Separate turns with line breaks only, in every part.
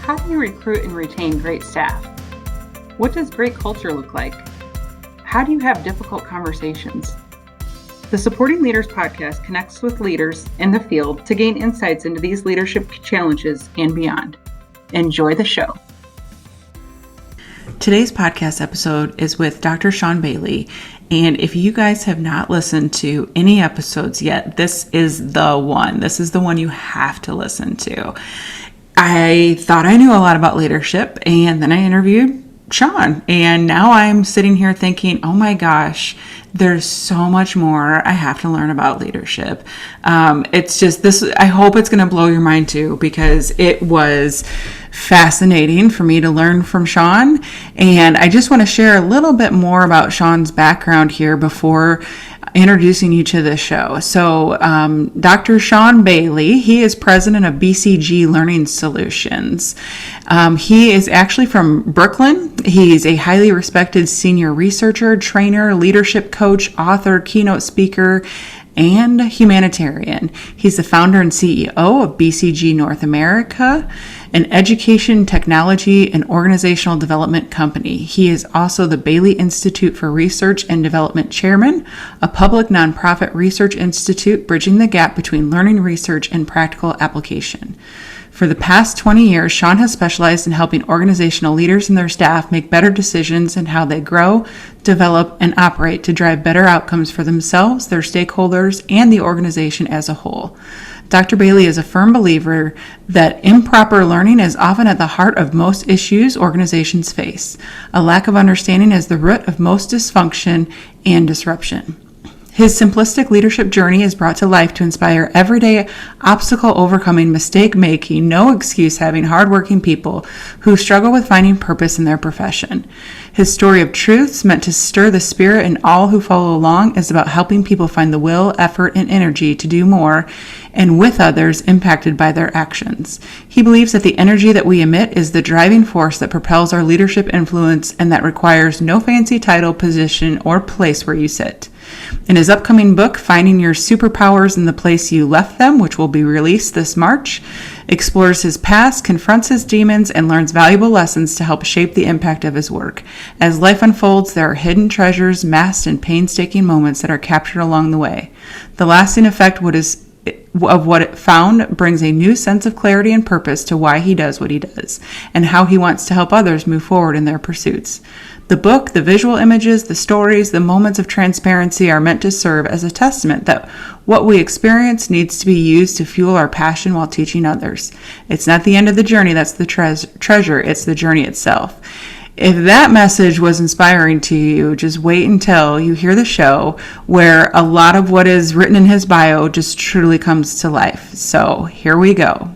How do you recruit and retain great staff? What does great culture look like? How do you have difficult conversations? The Supporting Leaders podcast connects with leaders in the field to gain insights into these leadership challenges and beyond. Enjoy the show. Today's podcast episode is with Dr. Sean Bailey. And if you guys have not listened to any episodes yet, this is the one. This is the one you have to listen to. I thought I knew a lot about leadership, and then I interviewed Sean, and now I'm sitting here thinking, oh my gosh, there's so much more I have to learn about leadership. It's just this, I hope it's going to blow your mind too, because it was fascinating for me to learn from Sean. And I just want to share a little bit more about Sean's background here before introducing you to the show. So Dr. Sean Bailey, he is president of BCG Learning Solutions. He is actually from Brooklyn. He's a highly respected senior researcher, trainer, leadership coach, author, keynote speaker, and humanitarian. He's the founder and CEO of BCG North America, an education, technology, and organizational development company. He is also the Bailey Institute for Research and Development chairman, a public nonprofit research institute bridging the gap between learning research and practical application. For the past 20 years, Sean has specialized in helping organizational leaders and their staff make better decisions in how they grow, develop, and operate to drive better outcomes for themselves, their stakeholders, and the organization as a whole. Dr. Bailey is a firm believer that improper learning is often at the heart of most issues organizations face. A lack of understanding is the root of most dysfunction and disruption. His simplistic leadership journey is brought to life to inspire everyday obstacle overcoming, mistake making, no excuse having, hardworking people who struggle with finding purpose in their profession. His story of truths meant to stir the spirit in all who follow along is about helping people find the will, effort, and energy to do more and with others impacted by their actions. He believes that the energy that we emit is the driving force that propels our leadership influence and that requires no fancy title, position, or place where you sit. In his upcoming book, Finding Your Superpowers in the Place You Left Them, which will be released this March, explores his past, confronts his demons, and learns valuable lessons to help shape the impact of his work. As life unfolds, there are hidden treasures, masked and painstaking moments that are captured along the way. The lasting effect of what it found brings a new sense of clarity and purpose to why he does what he does, and how he wants to help others move forward in their pursuits. The book, the visual images, the stories, the moments of transparency are meant to serve as a testament that what we experience needs to be used to fuel our passion while teaching others. It's not the end of the journey that's the treasure, it's the journey itself. If that message was inspiring to you, just wait until you hear the show where a lot of what is written in his bio just truly comes to life. So here we go.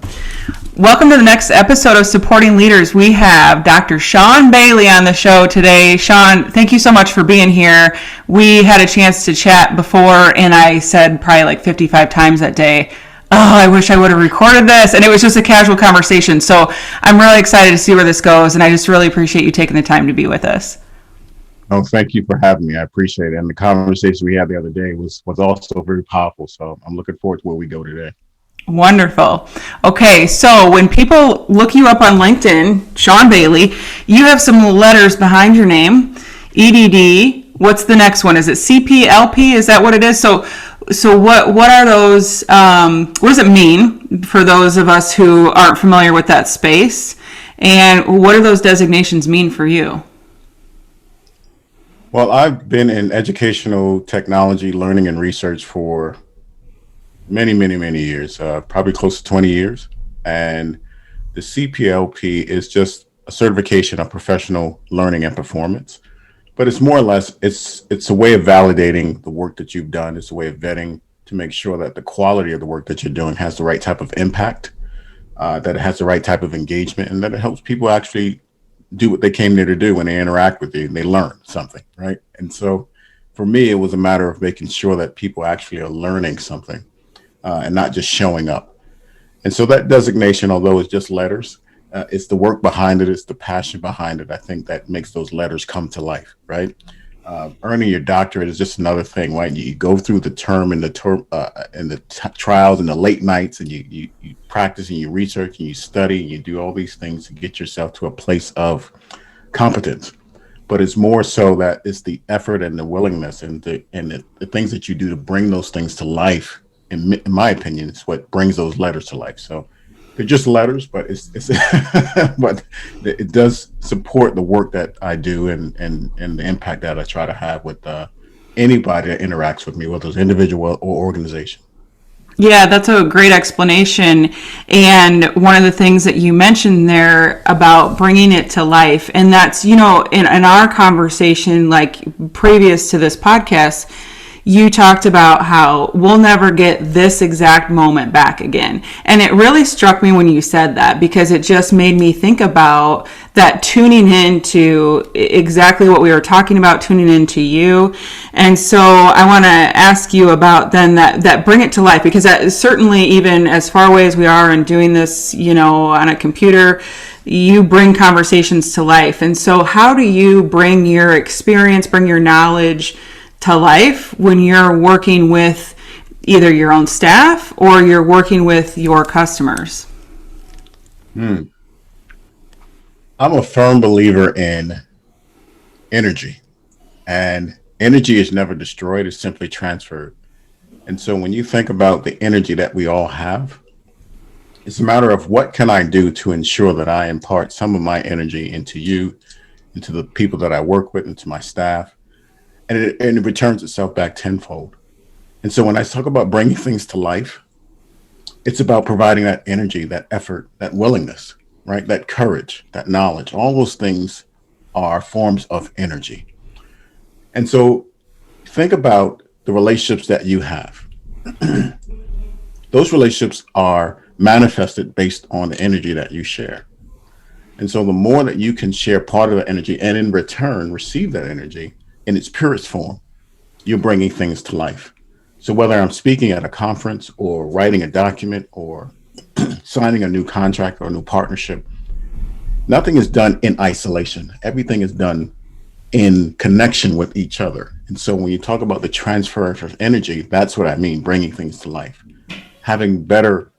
Welcome to the next episode of Supporting Leaders. We have Dr. Sean Bailey on the show today. Sean, thank you so much for being here. We had a chance to chat before, and I said probably like 55 times that day, oh, I wish I would have recorded this. And it was just a casual conversation. So I'm really excited to see where this goes, and I just really appreciate you taking the time to be with us.
Oh, thank you for having me. I appreciate it. And the conversation we had the other day was also very powerful. So I'm looking forward to where we go today.
Wonderful. Okay, so when people look you up on LinkedIn, Sean Bailey, you have some letters behind your name. EDD. What's the next one? Is it CPLP? Is that what it is? So what are those? What does it mean for those of us who aren't familiar with that space? And what do those designations mean for you?
Well, I've been in educational technology, learning, and research for many years, probably close to 20 years. And the CPLP is just a certification of professional learning and performance. But it's more or less, it's a way of validating the work that you've done. It's a way of vetting to make sure that the quality of the work that you're doing has the right type of impact, that it has the right type of engagement, and that it helps people actually do what they came there to do when they interact with you and they learn something, right? And so for me, it was a matter of making sure that people actually are learning something. And not just showing up. And so that designation, although it's just letters, it's the work behind it, it's the passion behind it, I think that makes those letters come to life, right? Earning your doctorate is just another thing, right? You go through the term and the trials and the late nights, and you practice and you research and you study and you do all these things to get yourself to a place of competence. But it's more so that it's the effort and the willingness and the things that you do to bring those things to life. In my opinion, it's what brings those letters to life. So they're just letters, but it's but it does support the work that I do and the impact that I try to have with anybody that interacts with me, whether it's individual or organization.
Yeah, that's a great explanation. And one of the things that you mentioned there about bringing it to life, and that's, in our conversation, like previous to this podcast, you talked about how we'll never get this exact moment back again. And it really struck me when you said that, because it just made me think about that, tuning into exactly what we were talking about, tuning into you. And so I want to ask you about then that bring it to life, because that is certainly, even as far away as we are and doing this, on a computer, you bring conversations to life. And so how do you bring your experience, bring your knowledge to life when you're working with either your own staff or you're working with your customers?
I'm a firm believer in energy, and energy is never destroyed, it's simply transferred. And so when you think about the energy that we all have, it's a matter of what can I do to ensure that I impart some of my energy into you, into the people that I work with, into my staff, and it returns itself back tenfold. And so when I talk about bringing things to life, it's about providing that energy, that effort, that willingness, right? That courage, that knowledge. All those things are forms of energy. And so think about the relationships that you have. Those relationships are manifested based on the energy that you share. And so the more that you can share part of the energy and in return receive that energy in its purest form, you're bringing things to life. So whether I'm speaking at a conference or writing a document or signing a new contract or a new partnership, nothing is done in isolation. Everything is done in connection with each other. And so when you talk about the transfer of energy, that's what I mean, bringing things to life, having better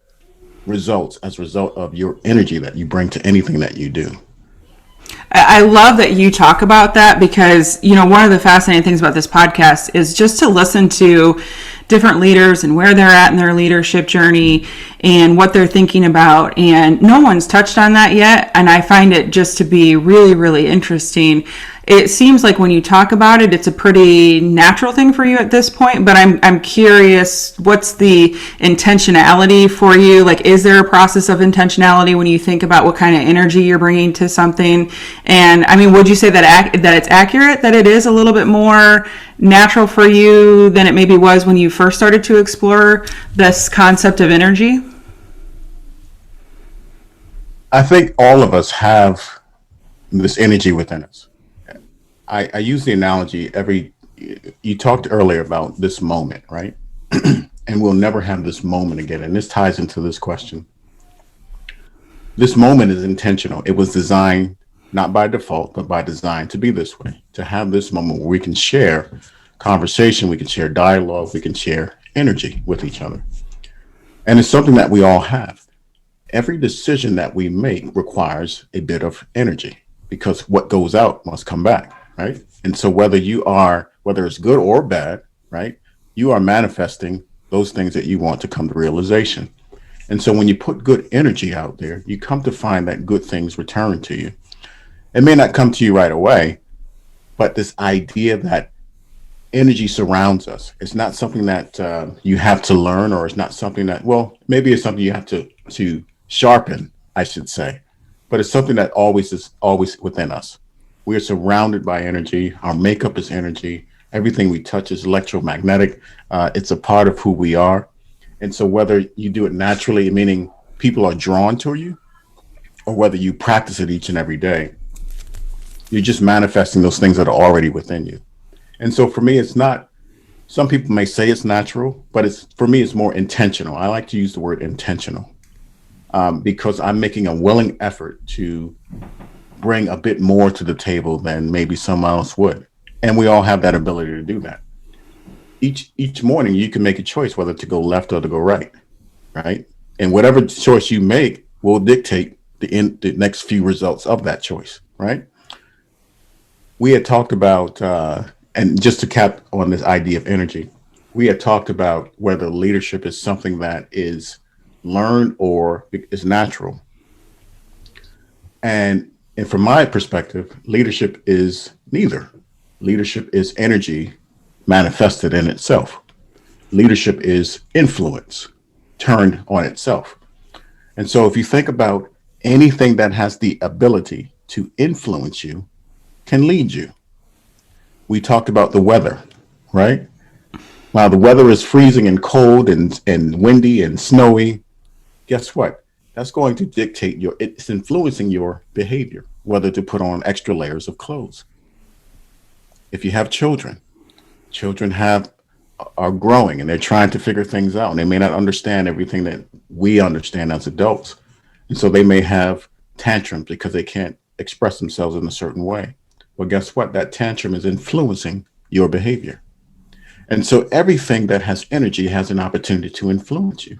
results as a result of your energy that you bring to anything that you do.
I love that you talk about that, because, one of the fascinating things about this podcast is just to listen to different leaders and where they're at in their leadership journey and what they're thinking about. And no one's touched on that yet. And I find it just to be really, really interesting. It seems like when you talk about it, it's a pretty natural thing for you at this point, but I'm curious, what's the intentionality for you? Like, is there a process of intentionality when you think about what kind of energy you're bringing to something? And I mean, would you say that it's accurate, that it is a little bit more natural for you than it maybe was when you first started to explore this concept of energy?
I think all of us have this energy within us. I use the analogy you talked earlier about this moment, right? And we'll never have this moment again. And this ties into this question. This moment is intentional. It was designed not by default, but by design to be this way, to have this moment where we can share conversation, we can share dialogue, we can share energy with each other. And it's something that we all have. Every decision that we make requires a bit of energy, because what goes out must come back. Right. And so whether it's good or bad, right, you are manifesting those things that you want to come to realization. And so when you put good energy out there, you come to find that good things return to you. It may not come to you right away, but this idea that energy surrounds us, it's not something that you have to learn, or it's not something that, well, maybe it's something you have to sharpen, I should say, but it's something that is always within us. We are surrounded by energy. Our makeup is energy. Everything we touch is electromagnetic. It's a part of who we are. And so whether you do it naturally, meaning people are drawn to you, or whether you practice it each and every day, you're just manifesting those things that are already within you. And so for me, it's not, some people may say it's natural, but for me, it's more intentional. I like to use the word intentional because I'm making a willing effort to bring a bit more to the table than maybe someone else would. And we all have that ability to do that. Each morning you can make a choice whether to go left or to go right, right? And whatever choice you make will dictate the next few results of that choice, right? We had talked about, and just to cap on this idea of energy, we had talked about whether leadership is something that is learned or is natural. And from my perspective, leadership is neither. Leadership is energy manifested in itself. Leadership is influence turned on itself. And so if you think about anything that has the ability to influence you can lead you. We talked about the weather, right? While the weather is freezing and cold and windy and snowy, guess what? That's going to dictate it's influencing your behavior, whether to put on extra layers of clothes. If you have children, children are growing and they're trying to figure things out and they may not understand everything that we understand as adults. And so they may have tantrums because they can't express themselves in a certain way. Well, guess what? That tantrum is influencing your behavior. And so everything that has energy has an opportunity to influence you.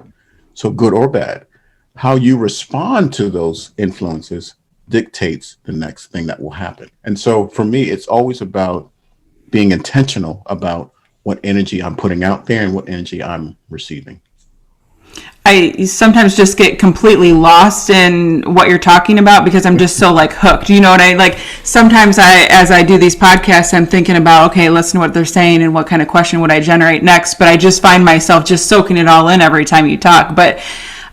So good or bad, how you respond to those influences dictates the next thing that will happen. And so for me, it's always about being intentional about what energy I'm putting out there and what energy I'm receiving.
I sometimes just get completely lost in what you're talking about because I'm just so like hooked. You know what I like? Sometimes as I do these podcasts, I'm thinking about, okay, listen to what they're saying and what kind of question would I generate next. But I just find myself just soaking it all in every time you talk. But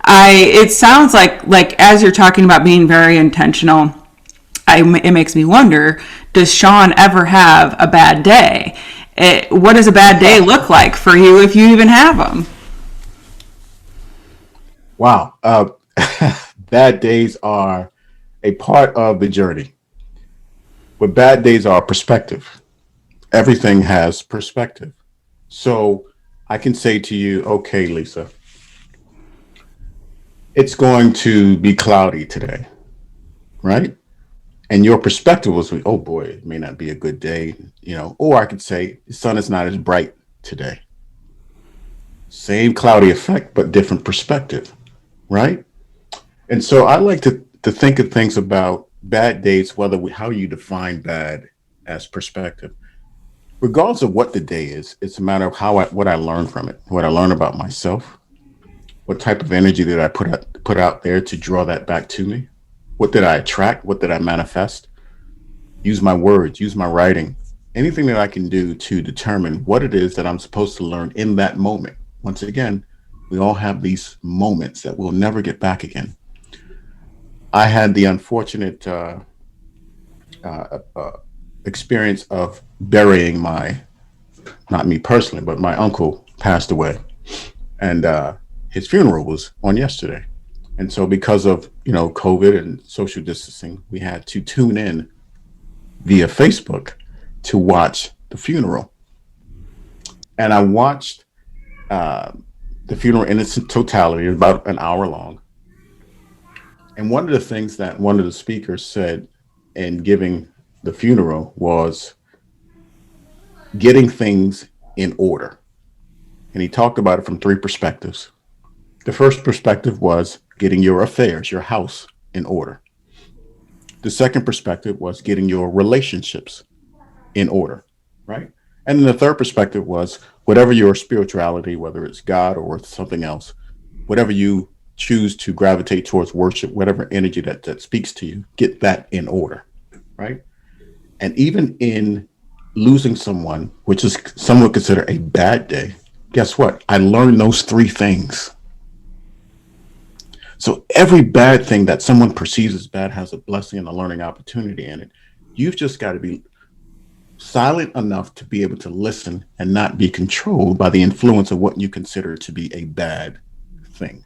it sounds like as you're talking about being very intentional, it makes me wonder, does Sean ever have a bad day? What does a bad day look like for you if you even have them?
Wow. Bad days are a part of the journey, but bad days are perspective. Everything has perspective. So I can say to you, okay, Lisa, it's going to be cloudy today, right? And your perspective was, oh boy, it may not be a good day, or I could say the sun is not as bright today. Same cloudy effect, but different perspective, right? And so I like to think of things about bad days, how you define bad as perspective. Regardless of what the day is, it's a matter of what I learn from it, what I learn about myself, what type of energy did I put out there to draw that back to me? What did I attract? What did I manifest? Use my words, use my writing, anything that I can do to determine what it is that I'm supposed to learn in that moment. Once again, we all have these moments that we'll never get back again. I had the unfortunate experience of burying not me personally, but my uncle passed away. And his funeral was on yesterday. And so because of, COVID and social distancing, we had to tune in via Facebook to watch the funeral. And I watched the funeral in its totality, about an hour long. And one of the things that one of the speakers said in giving the funeral was getting things in order. And he talked about it from three perspectives. The first perspective was getting your affairs, your house in order. The second perspective was getting your relationships in order, right? And then the third perspective was whatever your spirituality, whether it's God or something else, whatever you choose to gravitate towards worship, whatever energy that speaks to you, get that in order, right? And even in losing someone, which is some would consider a bad day, guess what? I learned those three things. So every bad thing that someone perceives as bad has a blessing and a learning opportunity in it. You've just got to be silent enough to be able to listen and not be controlled by the influence of what you consider to be a bad thing.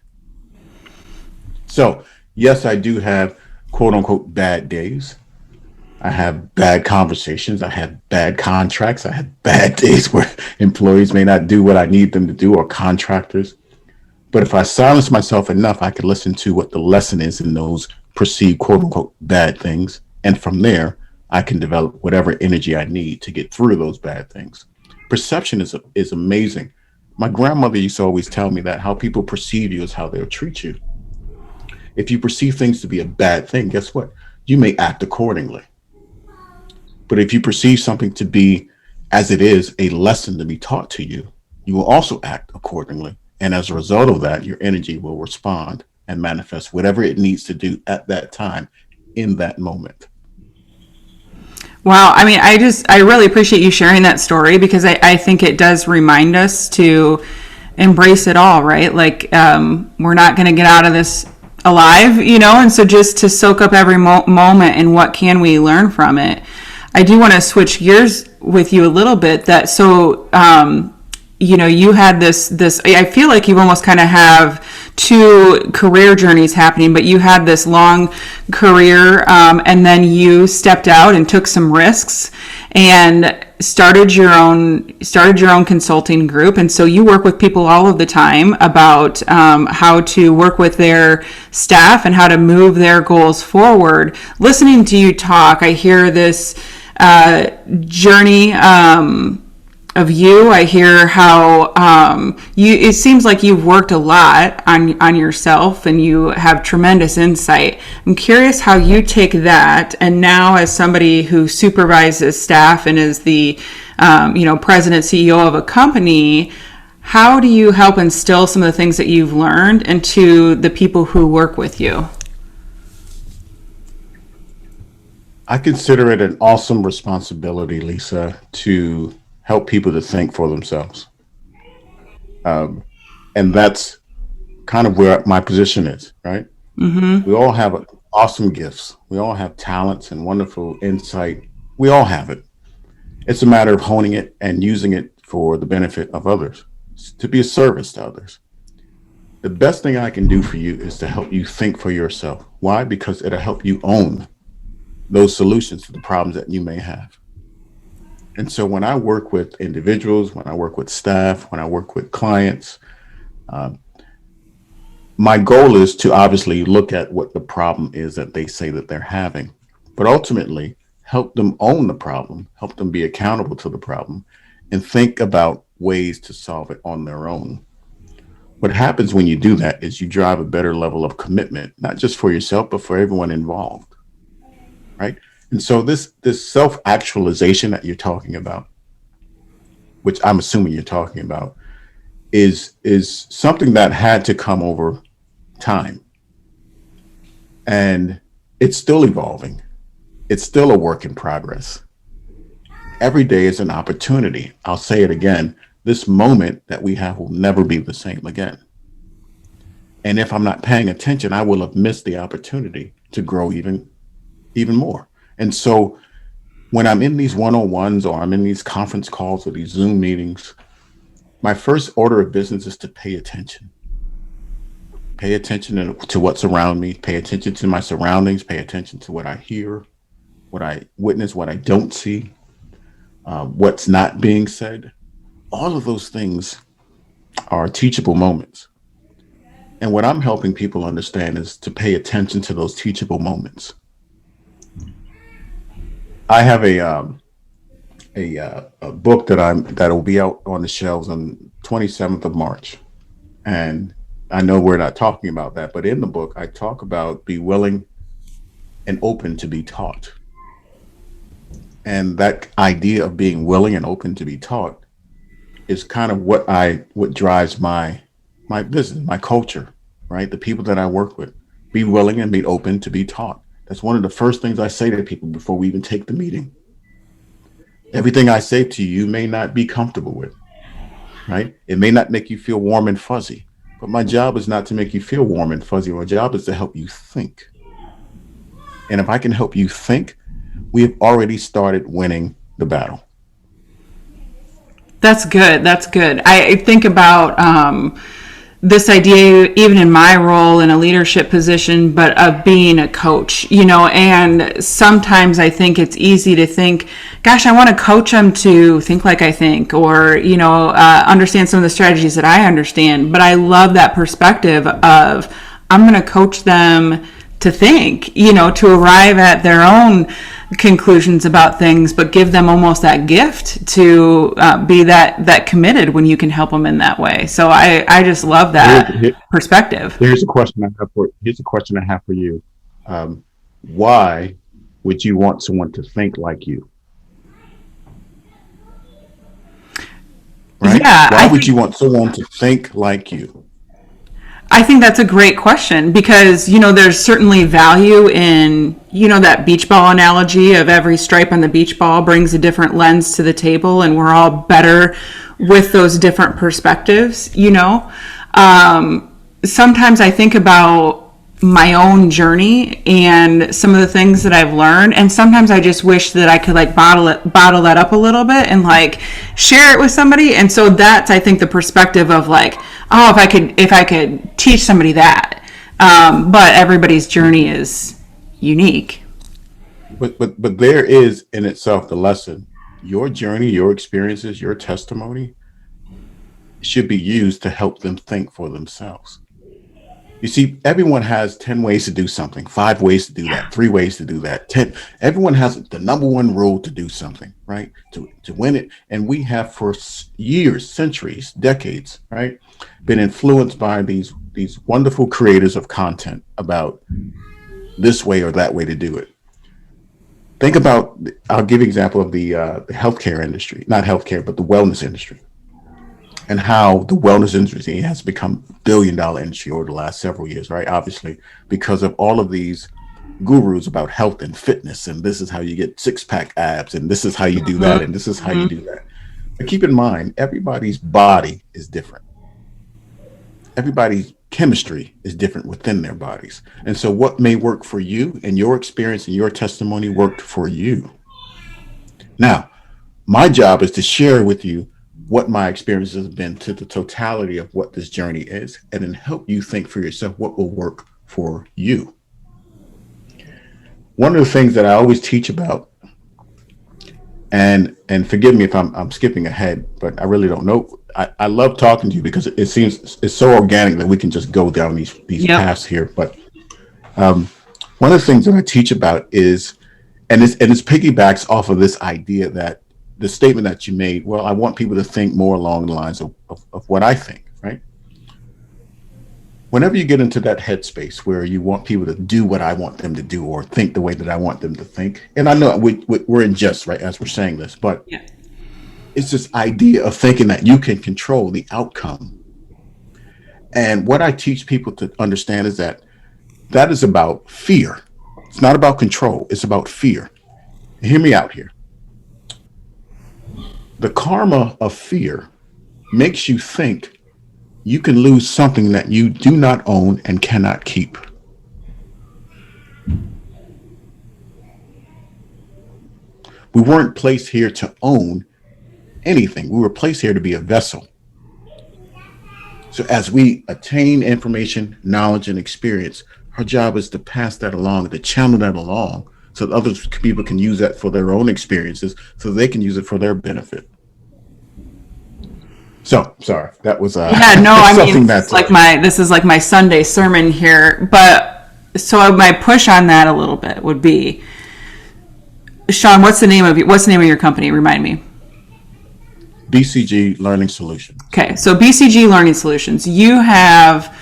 So, yes, I do have quote unquote bad days. I have bad conversations. I have bad contracts. I have bad days where employees may not do what I need them to do, or contractors. But if I silence myself enough, I can listen to what the lesson is in those perceived quote unquote bad things. And from there, I can develop whatever energy I need to get through those bad things. Perception is amazing. My grandmother used to always tell me that how people perceive you is how they'll treat you. If you perceive things to be a bad thing, guess what? You may act accordingly. But if you perceive something to be, as it is, a lesson to be taught to you, you will also act accordingly. And as a result of that, your energy will respond and manifest whatever it needs to do at that time in that moment.
Wow. I mean, I really appreciate you sharing that story, because I think it does remind us to embrace it all, right? Like, we're not going to get out of this alive, and so just to soak up every moment and what can we learn from it. I do want to switch gears with you a little bit. You had this, I feel like you almost kind of have two career journeys happening, but you had this long career, and then you stepped out and took some risks and started your own consulting group. And so you work with people all of the time about how to work with their staff and how to move their goals forward. Listening to you talk, I hear this journey of you. I hear how it seems like you've worked a lot on yourself and you have tremendous insight. I'm curious how you take that, and now as somebody who supervises staff and is the president, CEO of a company, how do you help instill some of the things that you've learned into the people who work with you?
I consider it an awesome responsibility, Lisa, to help people to think for themselves. And that's kind of where my position is, right? Mm-hmm. We all have awesome gifts. We all have talents and wonderful insight. We all have it. It's a matter of honing it and using it for the benefit of others, to be a service to others. The best thing I can do for you is to help you think for yourself. Why? Because it'll help you own those solutions to the problems that you may have. And so when I work with individuals, when I work with staff, when I work with clients, my goal is to obviously look at what the problem is that they say that they're having, but ultimately help them own the problem, help them be accountable to the problem, and think about ways to solve it on their own. What happens when you do that is you drive a better level of commitment, not just for yourself, but for everyone involved, right? And so this self-actualization that you're talking about, which I'm assuming you're talking about, is something that had to come over time. And it's still evolving. It's still a work in progress. Every day is an opportunity. I'll say it again. This moment that we have will never be the same again. And if I'm not paying attention, I will have missed the opportunity to grow even more. And so when I'm in these one-on-ones or I'm in these conference calls or these Zoom meetings, my first order of business is to pay attention. Pay attention to what's around me, pay attention to my surroundings, pay attention to what I hear, what I witness, what I don't see, what's not being said. All of those things are teachable moments. And what I'm helping people understand is to pay attention to those teachable moments. I have a book that'll be out on the shelves on 27th of March. And I know we're not talking about that, but in the book, I talk about be willing and open to be taught. And that idea of being willing and open to be taught is kind of what drives my business, my culture, right? The people that I work with. Be willing and be open to be taught. That's one of the first things I say to people before we even take the meeting. Everything I say to you may not be comfortable with, right? It may not make you feel warm and fuzzy, but my job is not to make you feel warm and fuzzy. My job is to help you think. And if I can help you think, we have already started winning the battle.
That's good. That's good. I think about this idea, even in my role in a leadership position, but of being a coach, and sometimes I think it's easy to think, gosh, I want to coach them to think like I think, or, understand some of the strategies that I understand. But I love that perspective of I'm going to coach them to think, to arrive at their own conclusions about things, but give them almost that gift to be that committed when you can help them in that way. So I just love that perspective.
Here's a question I have for you. Why would you want someone to think like you? Right?
Yeah,
Why would you want someone to think like you?
I think that's a great question because, there's certainly value in, that beach ball analogy of every stripe on the beach ball brings a different lens to the table, and we're all better with those different perspectives, Sometimes I think about my own journey and some of the things that I've learned, and sometimes I just wish that I could bottle that up a little bit and share it with somebody. And so that's, I think, the perspective of oh, if I could teach somebody that, but everybody's journey is unique.
But there is in itself the lesson. Your journey, your experiences, your testimony should be used to help them think for themselves. You see, everyone has 10 ways to do something, 5 ways to do that, 3 ways to do that, 10. Everyone has the number one rule to do something, right? To win it. And we have for years, centuries, decades, right, been influenced by these wonderful creators of content about this way or that way to do it. Think about, I'll give you an example of the healthcare industry, not healthcare, but the wellness industry, and how the wellness industry has become a billion-dollar industry over the last several years, right? Obviously, because of all of these gurus about health and fitness, and this is how you get six-pack abs, and this is how you do that, and this is how you do that. But keep in mind, everybody's body is different. Everybody's chemistry is different within their bodies. And so what may work for you and your experience and your testimony worked for you. Now, my job is to share with you what my experience has been to the totality of what this journey is, and then help you think for yourself what will work for you. One of the things that I always teach about, and forgive me if I'm skipping ahead, but I really don't know. I love talking to you because it seems it's so organic that we can just go down these paths here. But one of the things that I teach about is, and it's piggybacks off of this idea that the statement that you made, well, I want people to think more along the lines of what I think, right? Whenever you get into that headspace where you want people to do what I want them to do or think the way that I want them to think, and I know we're in jest, right, as we're saying this, but it's this idea of thinking that you can control the outcome. And what I teach people to understand is that is about fear. It's not about control. It's about fear. Hear me out here. The karma of fear makes you think you can lose something that you do not own and cannot keep. We weren't placed here to own anything. We were placed here to be a vessel. So as we attain information, knowledge, and experience, our job is to pass that along, to channel that along, so that other people can use that for their own experiences, so they can use it for their benefit. So sorry, that was
something that's this is like my Sunday sermon here. But so my push on that a little bit would be, Sean, what's the name of your company? Remind me.
BCG Learning Solutions.
Okay, so BCG Learning Solutions. You have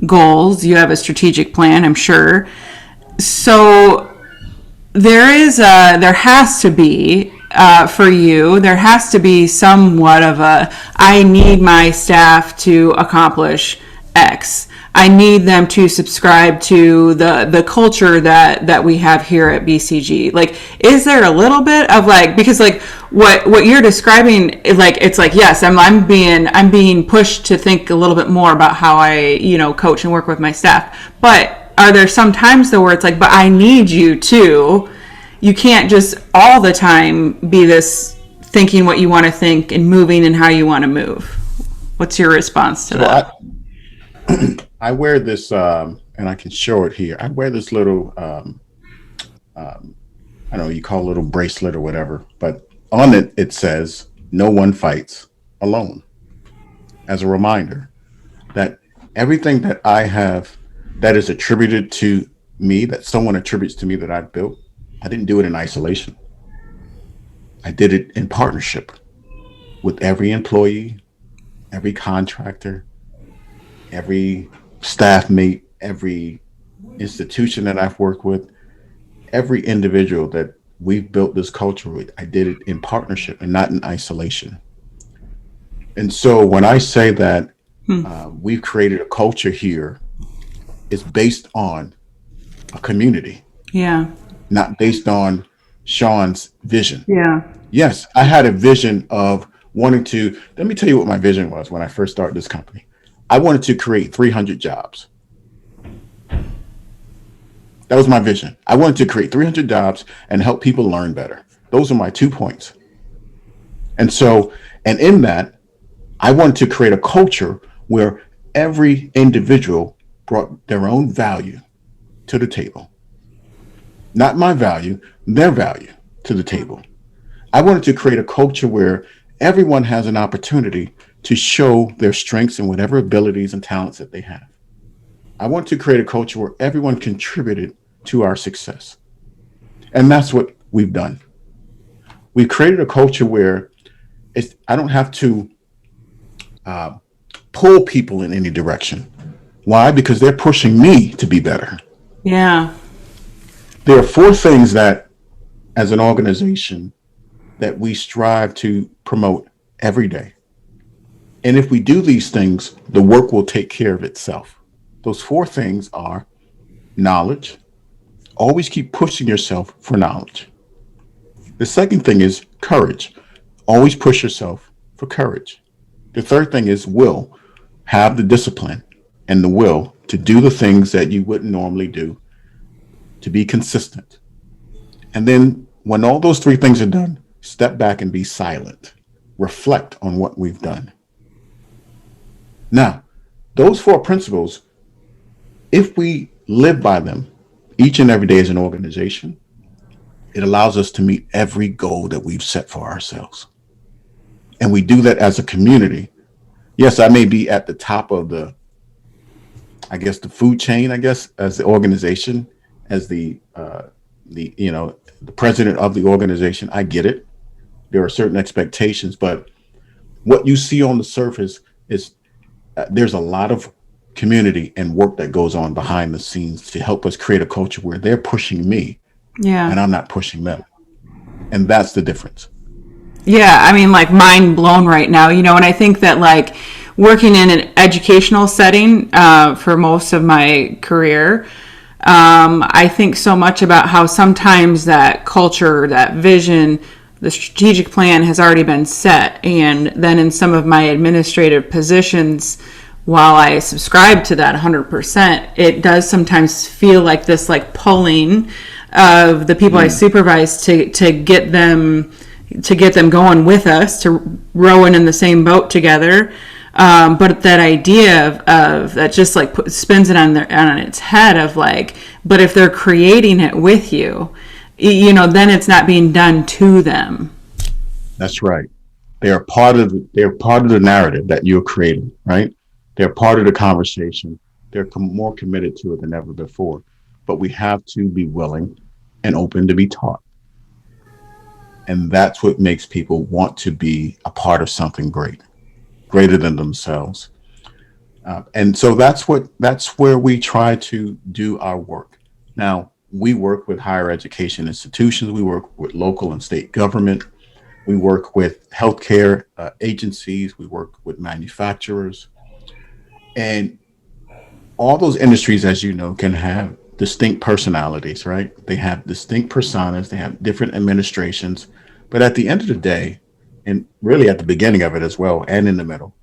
goals. You have a strategic plan, I'm sure. So there has to be. For you, there has to be somewhat of I need my staff to accomplish X. I need them to subscribe to the culture that we have here at BCG. Is there a little bit of because what you're describing, yes, I'm being pushed to think a little bit more about how I, coach and work with my staff. But are there some times though where it's but I need you to. You can't just all the time be this thinking what you want to think and moving and how you want to move. What's your response to that?
I wear this, and I can show it here. I wear this little, I don't know, you call it a little bracelet or whatever, but on it, it says, "No one fights alone." As a reminder that everything that I have that is attributed to me that someone attributes to me that I built, I didn't do it in isolation. I did it in partnership with every employee, every contractor, every staff mate, every institution that I've worked with, every individual that we've built this culture with. I did it in partnership and not in isolation. And so when I say that we've created a culture here, it's based on a community,
Yeah.
not based on Sean's vision.
Yeah.
Yes, I had a vision of wanting to. Let me tell you what my vision was when I first started this company. I wanted to create 300 jobs. That was my vision. I wanted to create 300 jobs and help people learn better. Those are my 2 points. And so, and in that, I wanted to create a culture where every individual brought their own value to the table. Not my value, their value to the table. I wanted to create a culture where everyone has an opportunity to show their strengths and whatever abilities and talents that they have. I want to create a culture where everyone contributed to our success. And that's what we've done. We've created a culture where I don't have to pull people in any direction. Why? Because they're pushing me to be better.
Yeah.
There are four things that, as an organization, that we strive to promote every day. And if we do these things, the work will take care of itself. Those four things are knowledge. Always keep pushing yourself for knowledge. The second thing is courage. Always push yourself for courage. The third thing is will. Have the discipline and the will to do the things that you wouldn't normally do, to be consistent. And then when all those three things are done, step back and be silent. Reflect on what we've done. Now, those four principles, if we live by them each and every day as an organization, it allows us to meet every goal that we've set for ourselves. And we do that as a community. Yes, I may be at the top of the food chain, as the organization, as the president of the organization. I get it. There are certain expectations, but what you see on the surface is there's a lot of community and work that goes on behind the scenes to help us create a culture where they're pushing me
Yeah.
and I'm not pushing them. And that's the difference.
Yeah, I mean, like, mind blown right now, and I think that, like, working in an educational setting for most of my career, I think so much about how sometimes that culture, that vision, the strategic plan has already been set. And then in some of my administrative positions, while I subscribe to that 100%, it does sometimes feel like this, like, pulling of the people I supervise to get them going with us, to rowing in the same boat together. But that idea of that just like spins it on its head of like, but if they're creating it with you, then it's not being done to them.
That's right. They're part of the narrative that you're creating, right? They're part of the conversation. They're more committed to it than ever before. But we have to be willing and open to be taught. And that's what makes people want to be a part of something greater than themselves. And so that's where we try to do our work. Now, we work with higher education institutions. We work with local and state government. We work with healthcare agencies. We work with manufacturers. And all those industries, as you know, can have distinct personalities, right? They have distinct personas. They have different administrations. But at the end of the day, and really at the beginning of it as well, and in the middle,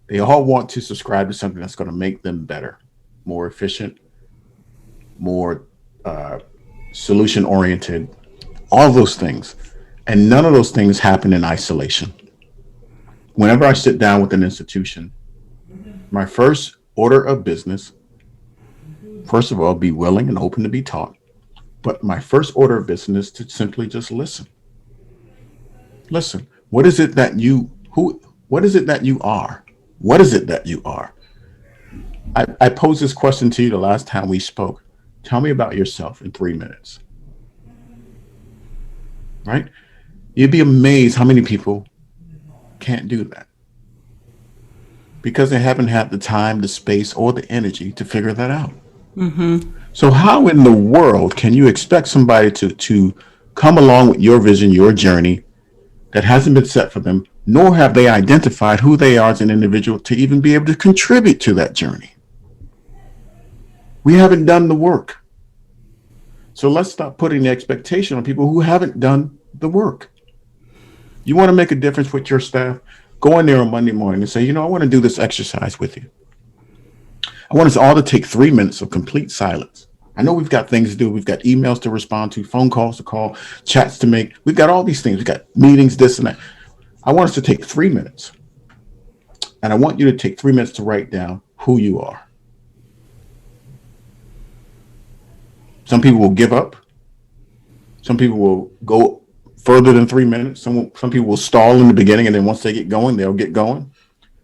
they all want to subscribe to something that's going to make them better, more efficient, more solution oriented, all those things. And none of those things happen in isolation. Whenever I sit down with an institution, my first order of business, first of all, be willing and open to be taught. But my first order of business is to simply just listen. Listen, what is it that what is it that you are? What is it that you are? I posed this question to you the last time we spoke. Tell me about yourself in 3 minutes, right? You'd be amazed how many people can't do that because they haven't had the time, the space, or the energy to figure that out. So, how in the world can you expect somebody to come along with your vision, your journey that hasn't been set for them, nor have they identified who they are as an individual to even be able to contribute to that journey? We haven't done the work. So, let's stop putting the expectation on people who haven't done the work. You want to make a difference with your staff? Go in there on Monday morning and say, I want to do this exercise with you. I want us all to take 3 minutes of complete silence. I know we've got things to do. We've got emails to respond to, phone calls to call, chats to make. We've got all these things. We've got meetings, this and that. I want us to take 3 minutes. And I want you to take 3 minutes to write down who you are. Some people will give up. Some people will go further than 3 minutes. Some people will stall in the beginning, and then once they get going, they'll get going.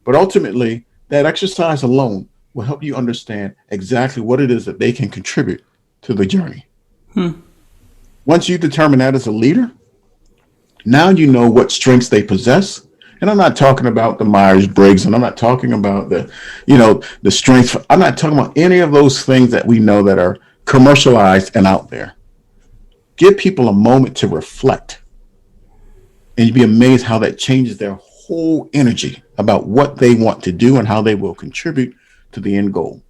But ultimately, that exercise alone will help you understand exactly what it is that they can contribute to the journey. Once you determine that as a leader, now you know what strengths they possess. And I'm not talking about the Myers-Briggs, and I'm not talking about the strengths. I'm not talking about any of those things that we know that are commercialized and out there. Give people a moment to reflect, and you'd be amazed how that changes their whole energy about what they want to do and how they will contribute to the end goal.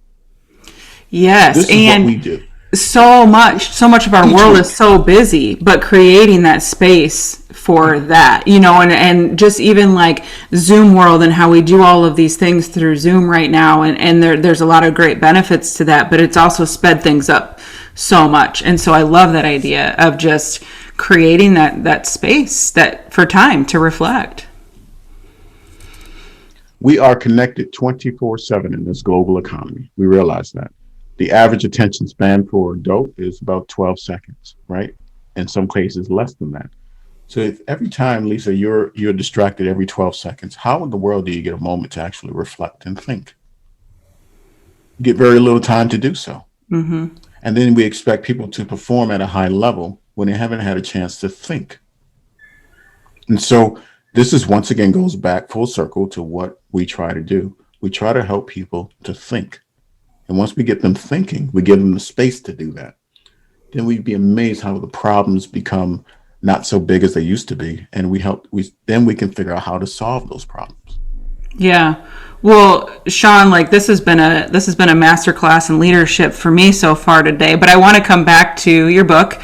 Yes,
This is
and
what we do.
so much of our world is so busy, but creating that space for that, and just even like Zoom world and how we do all of these things through Zoom right now, and there's a lot of great benefits to that, but it's also sped things up so much. And so I love that idea of just creating that space that for time to reflect.
We are connected 24/7 in this global economy. We realize that. The average attention span for an adult is about 12 seconds, right? In some cases, less than that. So if every time, Lisa, you're distracted every 12 seconds, how in the world do you get a moment to actually reflect and think? You get very little time to do so. And then we expect people to perform at a high level when they haven't had a chance to think. And so this is once again goes back full circle to what we try to do. We try to help people to think. And once we get them thinking, we give them the space to do that. Then we'd be amazed how the problems become not so big as they used to be. And then we can figure out how to solve those problems.
Yeah. Well, Sean, like this has been a masterclass in leadership for me so far today, but I want to come back to your book.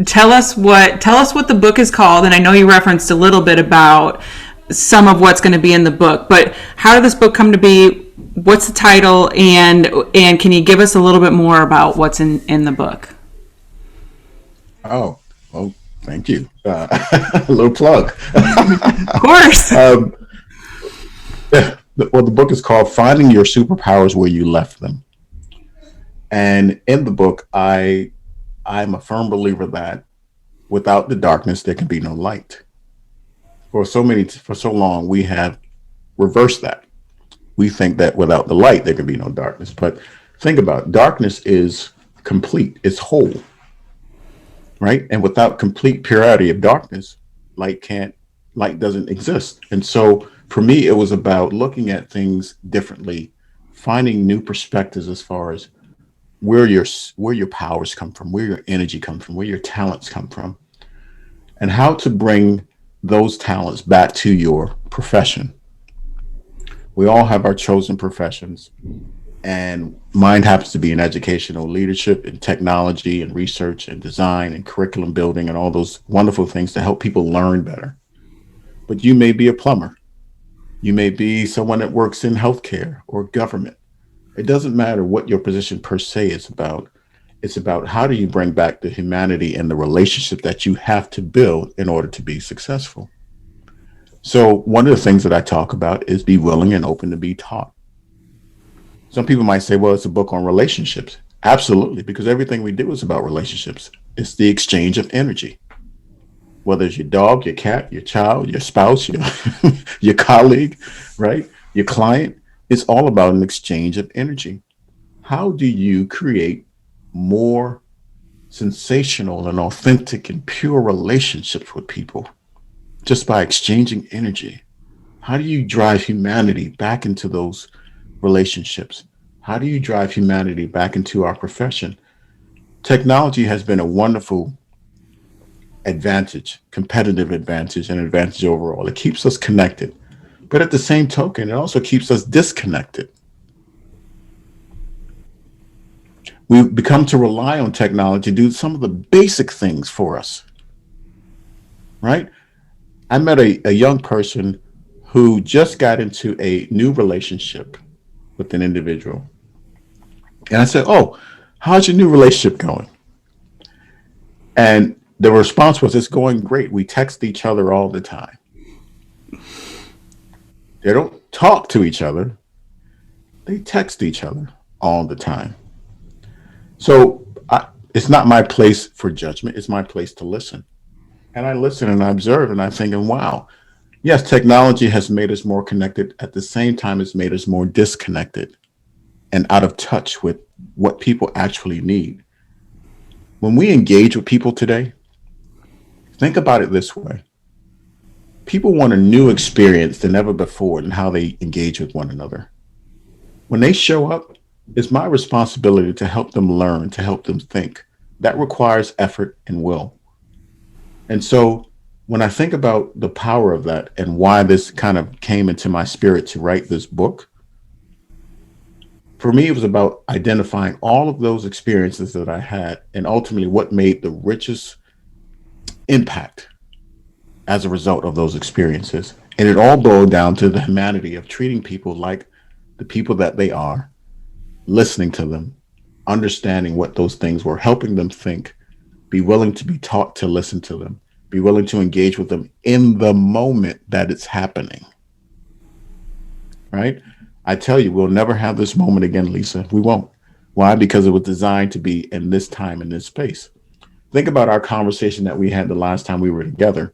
Tell us what the book is called, and I know you referenced a little bit about some of what's going to be in the book, but how did this book come to be? What's the title, and can you give us a little bit more about what's in the book?
Oh, well, thank you. A little plug.
Of course.
The book is called Finding Your Superpowers Where You Left Them. And in the book, I'm a firm believer that without the darkness, there can be no light. For so long, we have reversed that. We think that without the light, there can be no darkness. But think about it. Darkness is complete. It's whole, right? And without complete purity of darkness, light doesn't exist. And so for me, it was about looking at things differently, finding new perspectives as far as where your powers come from, where your energy comes from, where your talents come from, and how to bring those talents back to your profession. We all have our chosen professions, and mine happens to be in educational leadership and technology and research and design and curriculum building and all those wonderful things to help people learn better. But you may be a plumber. You may be someone that works in healthcare or government. It doesn't matter what your position per se is about. It's about how do you bring back the humanity and the relationship that you have to build in order to be successful. So one of the things that I talk about is be willing and open to be taught. Some people might say, well, it's a book on relationships. Absolutely, because everything we do is about relationships. It's the exchange of energy. Whether it's your dog, your cat, your child, your spouse, your colleague, right? Your client, it's all about an exchange of energy. How do you create more sensational and authentic and pure relationships with people just by exchanging energy? How do you drive humanity back into those relationships? How do you drive humanity back into our profession? Technology has been a wonderful advantage, competitive advantage, and advantage overall. It keeps us connected. But at the same token, it also keeps us disconnected. We've become to rely on technology to do some of the basic things for us, right? I met a young person who just got into a new relationship with an individual. And I said, "Oh, how's your new relationship going?" And the response was, "It's going great. We text each other all the time." They don't talk to each other, they text each other all the time. So it's not my place for judgment, it's my place to listen. And I listen and I observe and I'm thinking, wow, yes, technology has made us more connected. At the same time, it's made us more disconnected and out of touch with what people actually need. When we engage with people today, think about it this way: people want a new experience than ever before in how they engage with one another. When they show up, it's my responsibility to help them learn, to help them think. That requires effort and will. And so when I think about the power of that and why this kind of came into my spirit to write this book, for me, it was about identifying all of those experiences that I had and ultimately what made the richest impact as a result of those experiences. And it all boiled down to the humanity of treating people like the people that they are, listening to them, understanding what those things were, helping them think, be willing to be taught to listen to them, be willing to engage with them in the moment that it's happening, right? I tell you, we'll never have this moment again, Lisa. We won't. Why? Because it was designed to be in this time, in this space. Think about our conversation that we had the last time we were together.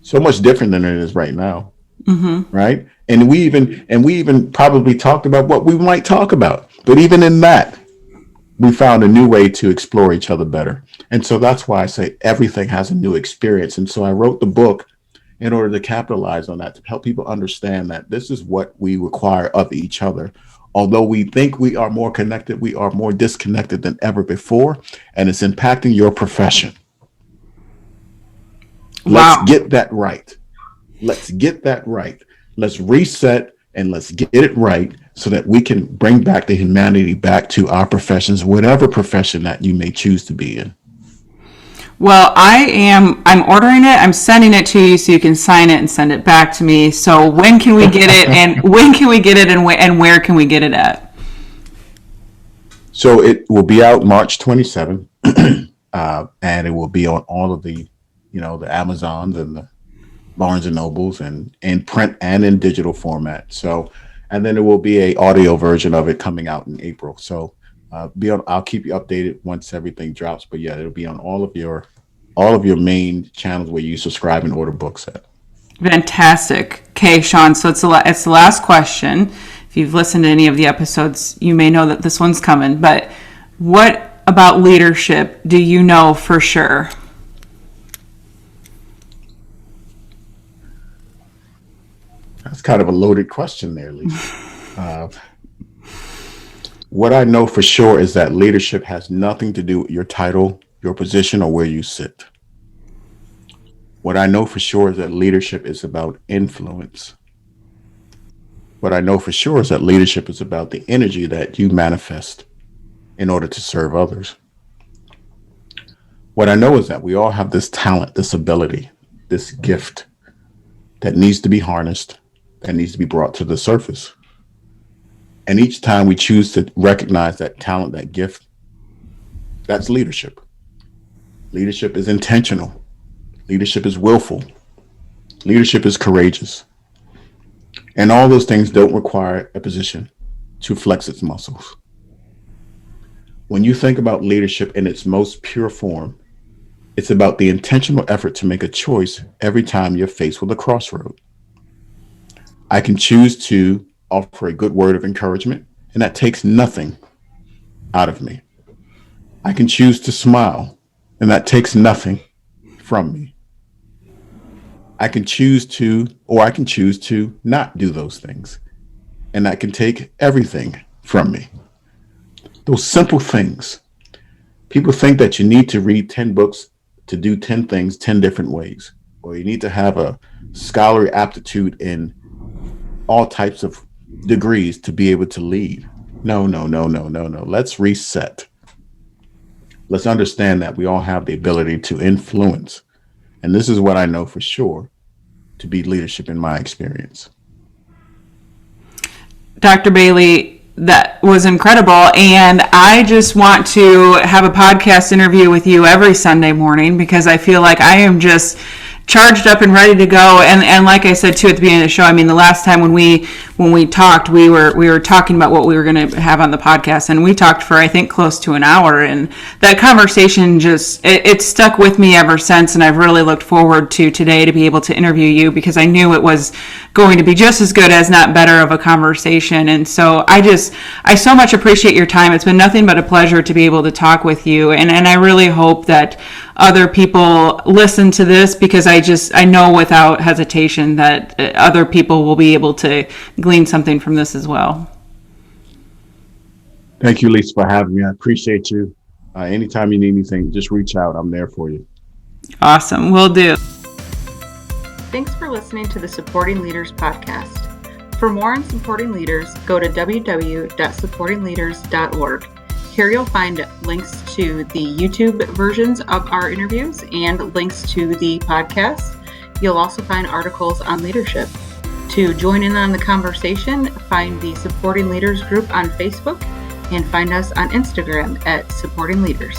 So much different than it is right now, right? And we even probably talked about what we might talk about. But even in that, we found a new way to explore each other better. And so that's why I say everything has a new experience. And so I wrote the book in order to capitalize on that, to help people understand that this is what we require of each other. Although we think we are more connected, we are more disconnected than ever before, and it's impacting your profession. Let's
Wow.
get that right. Let's get that right. Let's reset and let's get it right so that we can bring back the humanity back to our professions, whatever profession that you may choose to be in.
Well, I'm ordering it. I'm sending it to you so you can sign it and send it back to me. So when can we get it, and when can we get it, and where can we get it at?
So it will be out March 27th, and it will be on all of the Amazons and the Barnes and Nobles and in print and in digital format. So, and then there will be a audio version of it coming out in April. So, be on. I'll keep you updated once everything drops. But yeah, it'll be on all of your main channels where you subscribe and order books at.
Fantastic. Okay, Sean. So it's the last question. If you've listened to any of the episodes, you may know that this one's coming. But what about leadership do you know for sure?
That's kind of a loaded question there, Lisa. Uh, what I know for sure is that leadership has nothing to do with your title, your position, or where you sit. What I know for sure is that leadership is about influence. What I know for sure is that leadership is about the energy that you manifest in order to serve others. What I know is that we all have this talent, this ability, this gift that needs to be harnessed, that needs to be brought to the surface. And each time we choose to recognize that talent, that gift, that's leadership. Leadership is intentional. Leadership is willful. Leadership is courageous. And all those things don't require a position to flex its muscles. When you think about leadership in its most pure form, it's about the intentional effort to make a choice every time you're faced with a crossroad. I can choose to offer a good word of encouragement, and that takes nothing out of me. I can choose to smile, and that takes nothing from me. I can choose to, or I can choose to not do those things, and that can take everything from me. Those simple things. People think that you need to read 10 books to do 10 things 10 different ways, or you need to have a scholarly aptitude in all types of degrees to be able to lead. No, no, no, no, no, no. Let's reset. Let's understand that we all have the ability to influence. And this is what I know for sure to be leadership in my experience.
Dr. Bailey, that was incredible. And I just want to have a podcast interview with you every Sunday morning, because I feel like I am just charged up and ready to go. And like I said too at the beginning of the show, I mean, the last time when we talked, we were talking about what we were going to have on the podcast, and we talked for, I think, close to an hour, and that conversation just it stuck with me ever since. And I've really looked forward to today to be able to interview you, because I knew it was going to be just as good, as not better, of a conversation. And so I so much appreciate your time. It's been nothing but a pleasure to be able to talk with you, and I really hope that other people listen to this, because I know without hesitation that other people will be able to glean something from this as well.
Thank you, Lisa, for having me. I appreciate you. Anytime you need anything, just reach out. I'm there for you.
Awesome. Will do. Thanks for listening to the Supporting Leaders podcast. For more on supporting leaders, go to www.supportingleaders.org. Here you'll find links to the YouTube versions of our interviews and links to the podcast. You'll also find articles on leadership. To join in on the conversation, find the Supporting Leaders group on Facebook and find us on Instagram at Supporting Leaders.